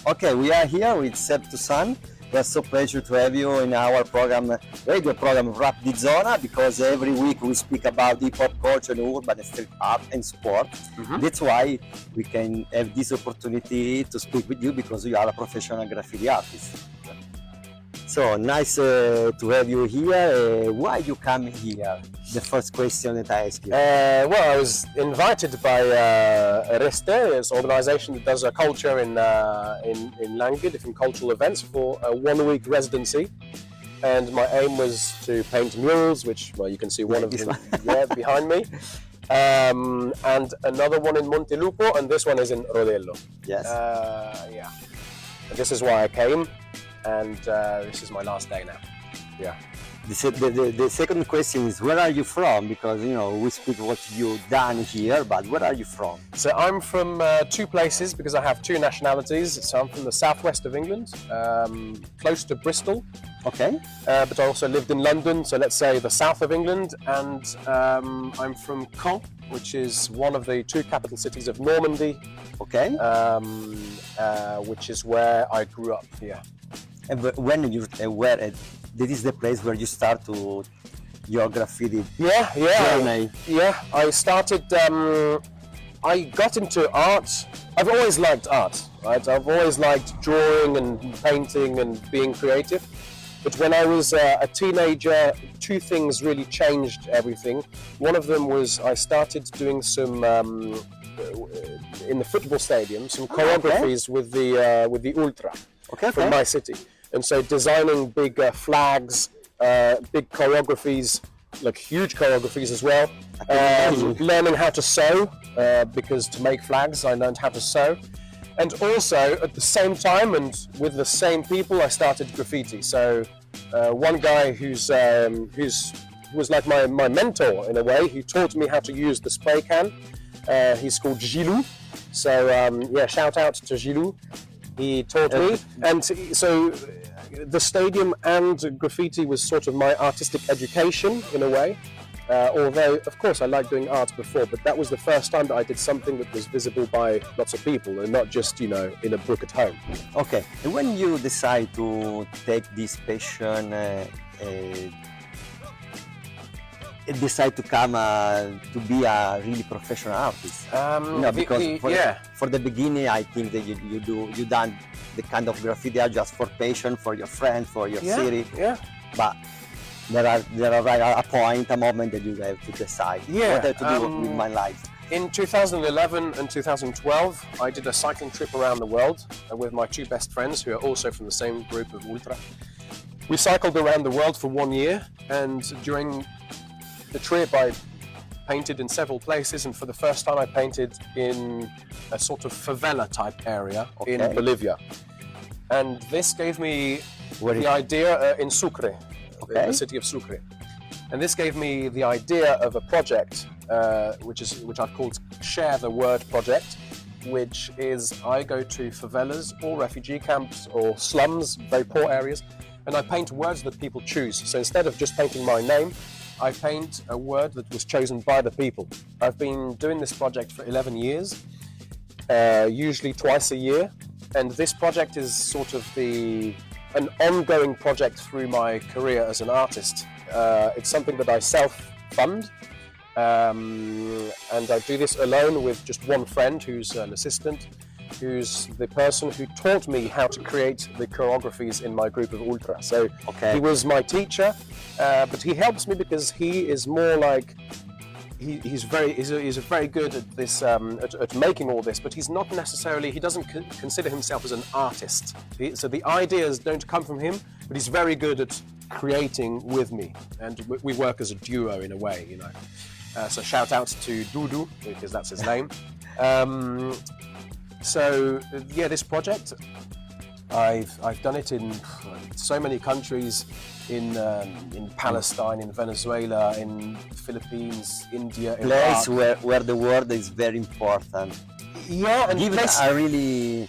Okay, we are here with Seb Toussaint. We're so pleasure to have you in our program, radio program Rap di Zona, because every week we speak about hip hop culture, urban and street art and sport. That's why we can have this opportunity to speak with you, because you are a professional graffiti artist. So nice to have you here. Why you come here? The first question that I ask you. Well, I was invited by Artista, it's an organisation that does a culture in Langhe, different cultural events, for a 1-week residency. And my aim was to paint murals, which, well, you can see one of them behind me. And another one in Montelupo, and this one is in Rodello. Yes. Yeah. And this is why I came. And this is my last day now. Yeah. The second question is, where are you from? Because, you know, we speak what you've done here, but where are you from? So I'm from two places, because I have two nationalities. So I'm from the southwest of England, close to Bristol. Okay. But I also lived in London, so let's say the south of England. And I'm from Caen, which is one of the two capital cities of Normandy. Okay. Which is where I grew up, yeah. And when you this is the place where you start to your graffiti journey? Yeah. I started. I got into art. I've always liked art, right? I've always liked drawing and painting and being creative. But when I was a teenager, two things really changed everything. One of them was I started doing some in the football stadium, some choreographies with the Ultra. From my city, and so designing big flags, big choreographies, like huge choreographies as well. Learning how to sew, because to make flags I learned how to sew, and also at the same time and with the same people I started graffiti. So one guy who was like my mentor in a way, he taught me how to use the spray can. He's called Gilou. So yeah, shout out to Gilou. He taught me, and so the stadium and graffiti was sort of my artistic education in a way. Although, of course, I liked doing art before, but that was the first time that I did something that was visible by lots of people and not just, you know, in a book at home. Okay, and when you decide to take this passion, decide to come to be a really professional artist? Because for the beginning, I think that you done the kind of graffiti are just for passion, for your friends, for your city. Yeah. But there are a moment that you have to decide what I have to do with my life. In 2011 and 2012, I did a cycling trip around the world with my two best friends, who are also from the same group of Ultra. We cycled around the world for 1 year, and during the trip I painted in several places, and for the first time I painted in a sort of favela type area in Bolivia. And this gave me the idea in Sucre, the city of Sucre. And this gave me the idea of a project which I've called Share the Word Project, which is I go to favelas or refugee camps or slums, very poor areas, and I paint words that people choose. So instead of just painting my name, I paint a word that was chosen by the people. I've been doing this project for 11 years, usually twice a year, and this project is sort of an ongoing project through my career as an artist. It's something that I self-fund, and I do this alone with just one friend who's an assistant, who's the person who taught me how to create the choreographies in my group of Ultra. So he was my teacher, but he helps me because he is more like, he's very good at this, at making all this, but he's not necessarily, he doesn't consider himself as an artist. So the ideas don't come from him, but he's very good at creating with me, and we work as a duo in a way, you know. So shout out to Dudu, because that's his name. So yeah, this project, I've done it in so many countries, in Palestine, in Venezuela, in Philippines, India, place where the word is very important. Yeah, and give a really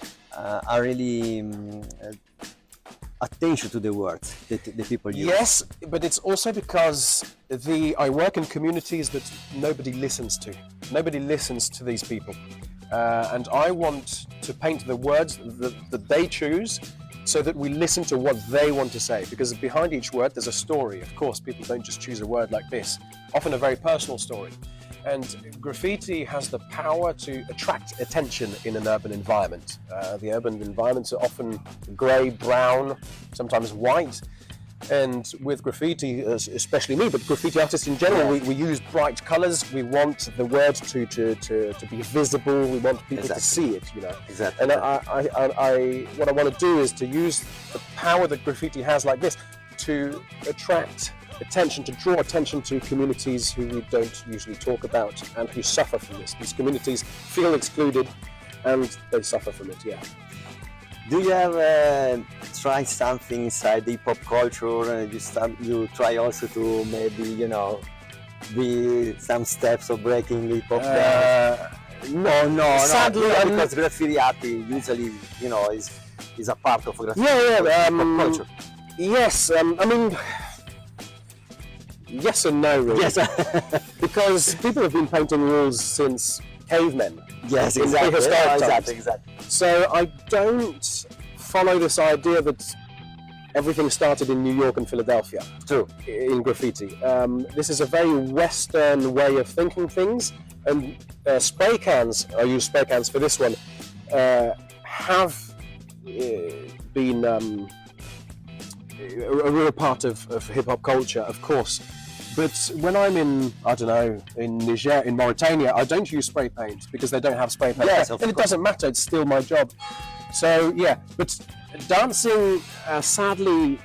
attention to the words that the people use. Yes, but it's also because I work in communities that nobody listens to. Nobody listens to these people. and I want to paint the words that they choose, so that we listen to what they want to say, because behind each word there's a story. Of course, people don't just choose a word like this, often a very personal story. And graffiti has the power to attract attention in an urban environment. The urban environments are often grey, brown, sometimes white. And with graffiti, especially me, but graffiti artists in general, we use bright colours. We want the word to be visible. We want people to see it, you know. Exactly. And what I want to do is to use the power that graffiti has like this to attract attention, to draw attention to communities who we don't usually talk about and who suffer from this. These communities feel excluded and they suffer from it, yeah. Do you ever try something inside the hip-hop culture? You try also to maybe, you know, be some steps of breaking hip-hop dance? No. Sadly, because graffiti art usually, you know, is a part of graffiti culture. Yes, I mean, yes and no, really. Yes. Because people have been painting walls since cavemen. Yes, in exactly. prehistoric times. Exactly. So I don't follow this idea that everything started in New York and Philadelphia. True. In graffiti. This is a very Western way of thinking things, and spray cans, I use spray cans for this one, have been a real part of hip-hop culture, of course. But when I'm in, I don't know, in Niger, in Mauritania, I don't use spray paint because they don't have spray paint. Yes, and it doesn't matter, it's still my job. So yeah, but dancing, sadly,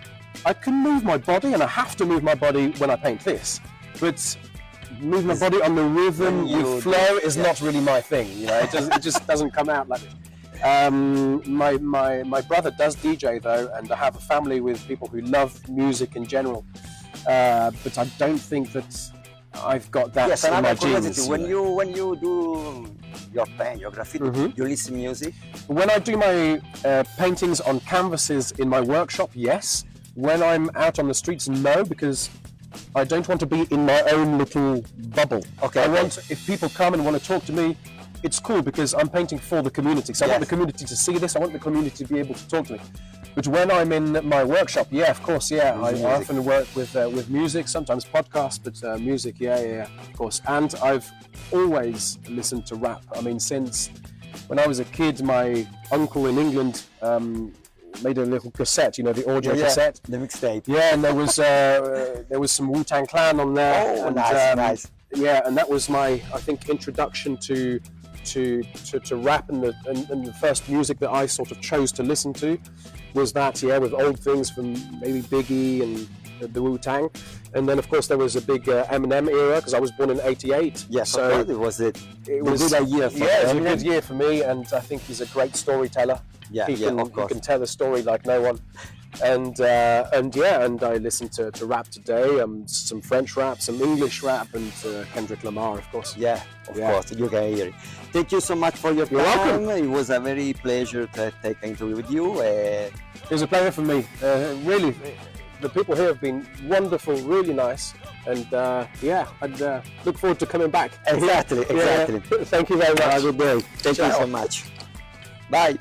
I can move my body, and I have to move my body when I paint this. But move my body on the rhythm with flow is not really my thing. You know, it just doesn't come out like this. My brother does DJ though, and I have a family with people who love music in general. But I don't think that I've got that in my genes. When you do your paint, your graffiti, you listen to music? When I do my paintings on canvases in my workshop, yes. When I'm out on the streets, no, because I don't want to be in my own little bubble. Okay. If people come and want to talk to me, it's cool because I'm painting for the community. So I want the community to see this. I want the community to be able to talk to me. But when I'm in my workshop, yeah, of course, yeah, I often work with music, sometimes podcasts, but music, yeah, of course. And I've always listened to rap. I mean, since when I was a kid, my uncle in England made a little cassette, you know, the audio cassette. The mixtape. Yeah, and there was some Wu-Tang Clan on there. Oh, and, nice. Yeah, and that was my, I think, introduction to rap, and the first music that I sort of chose to listen to was that, with old things from maybe Biggie and the Wu-Tang. And then of course there was a big Eminem era, because I was born in '88. Yes, so it was a good year for it was a good year for me, and I think he's a great storyteller. He can tell a story like no one. And I listen to rap today, some French rap, some English rap, and Kendrick Lamar, of course. Yeah, of course, you can hear it. Thank you so much for your time. You're welcome. It was a very pleasure to take an interview with you. It was a pleasure for me. Really, the people here have been wonderful, really nice, and I'd look forward to coming back. Exactly. Thank you very much. Have a good day. Thank you so much. Bye.